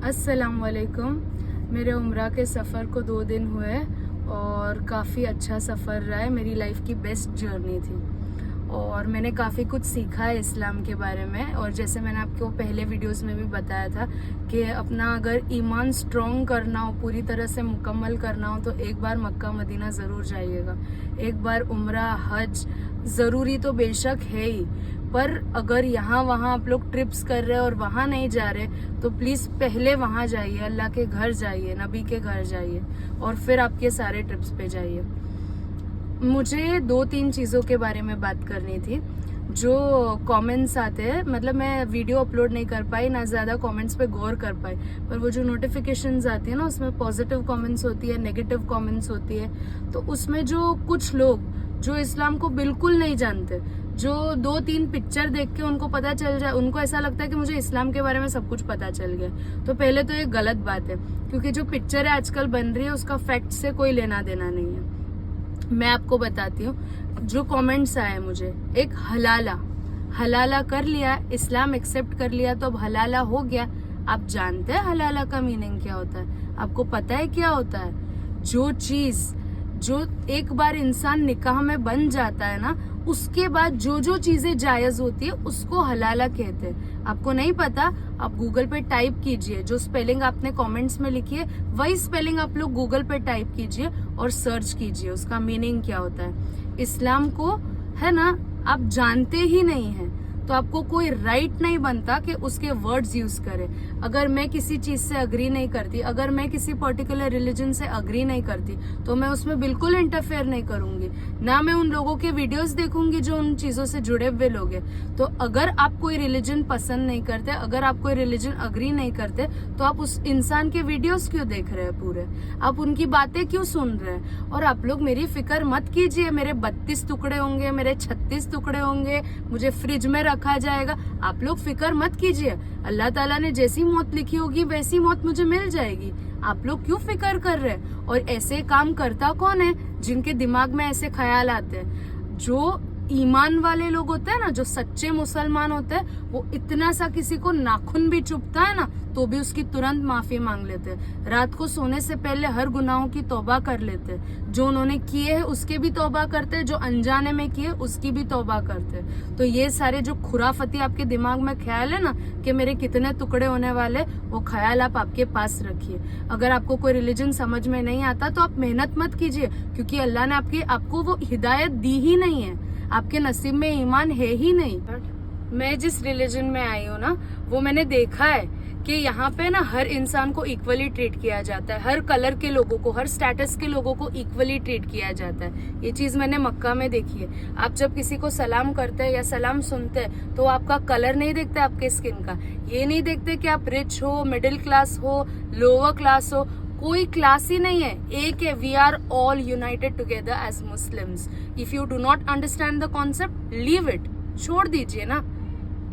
अस्सलाम वालेकुम। मेरे उम्रा के सफ़र को 2 दिन हुए और काफ़ी अच्छा सफ़र रहा है। मेरी लाइफ की बेस्ट जर्नी थी और मैंने काफ़ी कुछ सीखा है इस्लाम के बारे में। और जैसे मैंने आपको पहले वीडियोस में भी बताया था कि अपना अगर ईमान स्ट्रॉन्ग करना हो, पूरी तरह से मुकम्मल करना हो, तो एक बार मक्का मदीना ज़रूर जाइएगा। एक बार उम्रा हज ज़रूरी तो बेशक है ही, पर अगर यहाँ वहाँ आप लोग ट्रिप्स कर रहे हैं और वहाँ नहीं जा रहे तो प्लीज़ पहले वहाँ जाइए, अल्लाह के घर जाइए, नबी के घर जाइए और फिर आपके सारे ट्रिप्स पे जाइए। मुझे 2-3 चीज़ों के बारे में बात करनी थी। जो कमेंट्स आते हैं, मतलब मैं वीडियो अपलोड नहीं कर पाई, ना ज़्यादा कमेंट्स पे गौर कर पाई, पर वो जो नोटिफिकेशंस आती है ना, उसमें पॉजिटिव कमेंट्स होती है, नेगेटिव कमेंट्स होती है। तो उसमें जो कुछ लोग जो इस्लाम को बिल्कुल नहीं जानते, जो 2-3 पिक्चर देख के उनको पता चल जाए, उनको ऐसा लगता है कि मुझे इस्लाम के बारे में सब कुछ पता चल गया। तो पहले तो ये गलत बात है, क्योंकि जो पिक्चर है आजकल बन रही है उसका फैक्ट से कोई लेना देना नहीं है। मैं आपको बताती हूँ जो कमेंट्स आए मुझे। एक हलाला कर लिया, इस्लाम एक्सेप्ट कर लिया तो अब हलाला हो गया। आप जानते हैं हलाला का मीनिंग क्या होता है? आपको पता है क्या होता है? जो चीज जो एक बार इंसान निकाह में बन जाता है ना, उसके बाद जो जो चीजें जायज होती है उसको हलाला कहते हैं। आपको नहीं पता? आप गूगल पे टाइप कीजिए, जो स्पेलिंग आपने कमेंट्स में लिखी है वही स्पेलिंग आप लोग गूगल पे टाइप कीजिए और सर्च कीजिए उसका मीनिंग क्या होता है। इस्लाम को है ना, आप जानते ही नहीं हैं तो आपको कोई राइट नहीं बनता कि उसके वर्ड्स यूज करे। अगर मैं किसी चीज से अग्री नहीं करती, अगर मैं किसी पर्टिकुलर रिलीजन से अग्री नहीं करती, तो मैं उसमें बिल्कुल इंटरफेयर नहीं करूंगी, ना मैं उन लोगों के वीडियोस देखूंगी जो उन चीजों से जुड़े हुए लोग हैं। तो अगर आप कोई रिलीजन पसंद नहीं करते, अगर आप कोई रिलीजन अग्री नहीं करते, तो आप उस इंसान के वीडियोस क्यों देख रहे हैं? पूरे आप उनकी बातें क्यों सुन रहे हैं? और आप लोग मेरी फिक्र मत कीजिए, मेरे 32 टुकड़े होंगे, मेरे 36 टुकड़े होंगे, मुझे फ्रिज में रखा जाएगा, आप लोग फिक्र मत कीजिए। अल्लाह ताला ने जैसी मौत लिखी होगी वैसी मौत मुझे मिल जाएगी। आप लोग क्यों फिक्र कर रहे हैं? और ऐसे काम करता कौन है जिनके दिमाग में ऐसे ख्याल आते हैं? जो ईमान वाले लोग होते हैं ना, जो सच्चे मुसलमान होते हैं, वो इतना सा किसी को नाखून भी चुभता है ना तो भी उसकी तुरंत माफी मांग लेते हैं। रात को सोने से पहले हर गुनाहों की तौबा कर लेते हैं। जो उन्होंने किए हैं उसके भी तौबा करते हैं, जो अनजाने में किए उसकी भी तौबा करते हैं। तो ये सारे जो खुराफती आपके दिमाग में ख्याल है ना कि मेरे कितने टुकड़े होने वाले, वो ख्याल आप आपके पास रखिए। अगर आपको कोई रिलीजन समझ में नहीं आता तो आप मेहनत मत कीजिए, क्योंकि अल्लाह ने आपको वो हिदायत दी ही नहीं है, आपके नसीब में ईमान है ही नहीं। मैं जिस रिलीजन में आई हूँ ना, वो मैंने देखा है कि यहाँ पे ना हर इंसान को इक्वली ट्रीट किया जाता है, हर कलर के लोगों को, हर स्टेटस के लोगों को इक्वली ट्रीट किया जाता है। ये चीज मैंने मक्का में देखी है। आप जब किसी को सलाम करते हैं या सलाम सुनते हैं तो आपका कलर नहीं देखते, आपके स्किन का, ये नहीं देखते कि आप रिच हो, मिडिल क्लास हो, लोअर क्लास हो, कोई क्लास ही नहीं है, एक है। We are all united together as Muslims. If you do not understand the concept, leave it, छोड़ दीजिए ना,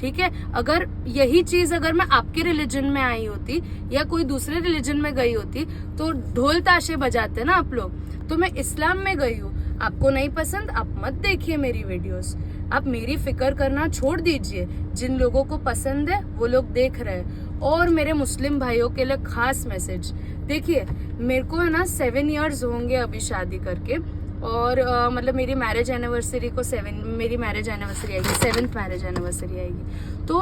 ठीक है। अगर यही चीज अगर मैं आपके रिलीजन में आई होती या कोई दूसरे रिलीजन में गई होती तो ढोल ताशे बजाते ना आप लोग। तो मैं इस्लाम में गई हूँ, आपको नहीं पसंद आप मत देखिए मेरी वीडियोस, आप मेरी फिक्र करना छोड़ दीजिए। जिन लोगों को पसंद है वो लोग देख रहे हैं। और मेरे मुस्लिम भाइयों के लिए खास मैसेज, देखिए मेरे को है ना 7 इयर्स होंगे अभी शादी करके, और मतलब मेरी मैरिज एनिवर्सरी को मेरी मैरिज एनिवर्सरी आएगी, 7th मैरिज एनिवर्सरी आएगी। तो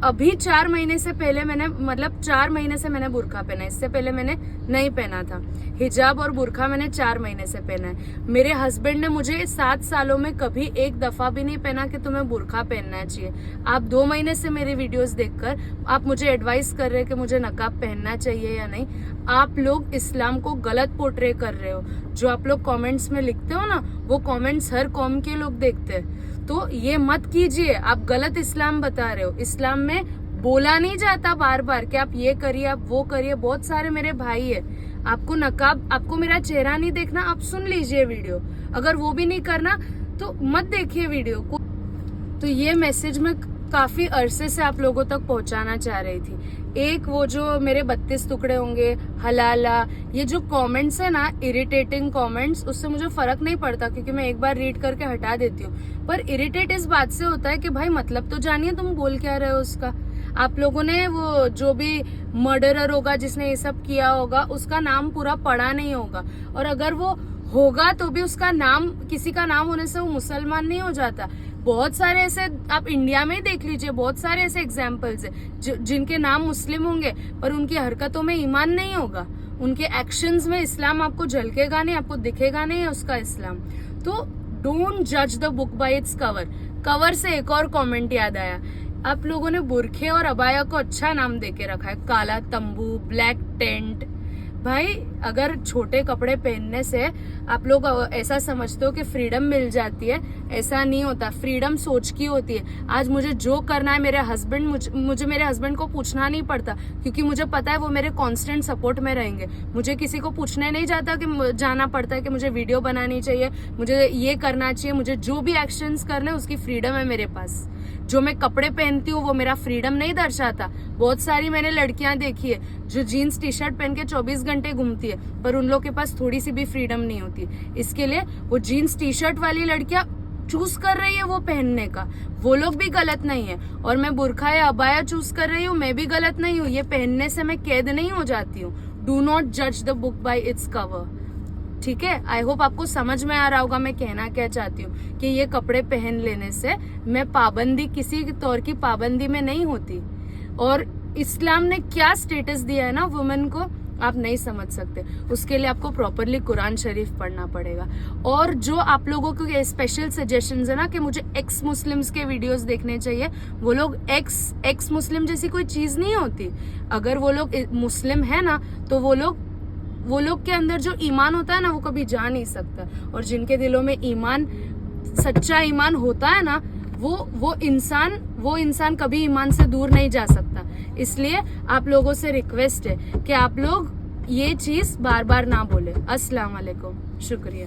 अभी 4 महीने से पहले मैंने, मतलब 4 महीने से मैंने बुरखा पहना है, इससे पहले मैंने नहीं पहना था। हिजाब और बुरखा मैंने 4 महीने से पहना है। मेरे हस्बैंड ने मुझे 7 सालों में कभी एक दफा भी नहीं पहना कि तुम्हें बुरखा पहनना चाहिए। आप 2 महीने से मेरे वीडियोस देखकर आप मुझे एडवाइस कर रहे हैं कि मुझे नकाब पहनना चाहिए या नहीं। आप लोग इस्लाम को गलत पोर्ट्रे कर रहे हो। जो आप लोग कमेंट्स में लिखते हो ना, वो कमेंट्स हर कौम के लोग देखते हैं, तो ये मत कीजिए। आप गलत इस्लाम बता रहे हो। इस्लाम में बोला नहीं जाता बार बार कि आप ये करिए, आप वो करिए। बहुत सारे मेरे भाई है, आपको नकाब, आपको मेरा चेहरा नहीं देखना, आप सुन लीजिए वीडियो। अगर वो भी नहीं करना तो मत देखिए वीडियो को। तो ये मैसेज मैं काफी अरसे से आप लोगों तक पहुंचाना चाह रही थी। एक वो जो मेरे 32 टुकड़े होंगे, हलाला, ये जो कमेंट्स है ना, इरिटेटिंग कमेंट्स, उससे मुझे फर्क नहीं पड़ता क्योंकि मैं एक बार रीड करके हटा देती हूँ। पर इरिटेट इस बात से होता है कि भाई मतलब तो जानिए तुम बोल क्या रहे हो उसका। आप लोगों ने वो जो भी मर्डरर होगा जिसने ये सब किया होगा उसका नाम पूरा पढ़ा नहीं होगा, और अगर वो होगा तो भी उसका नाम, किसी का नाम होने से वो मुसलमान नहीं हो जाता। बहुत सारे ऐसे आप इंडिया में ही देख लीजिए, बहुत सारे ऐसे एग्जाम्पल्स है जिनके नाम मुस्लिम होंगे पर उनकी हरकतों में ईमान नहीं होगा, उनके एक्शंस में इस्लाम आपको झलकेगा नहीं, आपको दिखेगा नहीं है उसका इस्लाम। तो डोंट जज the book by its cover. Cover से एक और कमेंट याद आया, आप लोगों ने बुरखे और अबाया को अच्छा नाम देके रखा है, काला तंबू, ब्लैक टेंट। भाई अगर छोटे कपड़े पहनने से आप लोग ऐसा समझते हो कि फ्रीडम मिल जाती है, ऐसा नहीं होता। फ्रीडम सोच की होती है। आज मुझे जो करना है, मेरे हस्बैंड मुझे मेरे हस्बैंड को पूछना नहीं पड़ता, क्योंकि मुझे पता है वो मेरे कांस्टेंट सपोर्ट में रहेंगे। मुझे किसी को पूछने नहीं जाना पड़ता है कि मुझे वीडियो बनानी चाहिए, मुझे ये करना चाहिए, मुझे जो भी एक्शंस करने उसकी फ्रीडम है मेरे पास। जो मैं कपड़े पहनती हूँ वो मेरा फ्रीडम नहीं दर्शाता। बहुत सारी मैंने लड़कियां देखी है जो जीन्स टी शर्ट पहन के 24 घंटे घूमती है, पर उन लोग के पास थोड़ी सी भी फ्रीडम नहीं होती। इसके लिए वो जीन्स टी शर्ट वाली लड़कियां चूज कर रही है वो पहनने का, वो लोग भी गलत नहीं है। और मैं बुरखा या अबाया चूज कर रही हूँ, मैं भी गलत नहीं हूँ। ये पहनने से मैं कैद नहीं हो जाती हूँ। डू नॉट जज the book by its cover, ठीक है। आई होप आपको समझ में आ रहा होगा मैं कहना क्या चाहती हूँ, कि ये कपड़े पहन लेने से मैं पाबंदी, किसी तौर की पाबंदी में नहीं होती। और इस्लाम ने क्या स्टेटस दिया है ना वुमेन को, आप नहीं समझ सकते। उसके लिए आपको प्रॉपरली कुरान शरीफ पढ़ना पड़ेगा। और जो आप लोगों को स्पेशल सजेशंस है ना कि मुझे एक्स मुस्लिम्स के वीडियोस देखने चाहिए, वो लोग एक्स मुस्लिम जैसी कोई चीज नहीं होती। अगर वो लोग मुस्लिम है ना, तो वो लोग के अंदर जो ईमान होता है ना वो कभी जा नहीं सकता। और जिनके दिलों में ईमान, सच्चा ईमान होता है ना, वो इंसान कभी ईमान से दूर नहीं जा सकता। इसलिए आप लोगों से रिक्वेस्ट है कि आप लोग ये चीज बार बार ना बोले। अस्सलाम वालेकुम, शुक्रिया।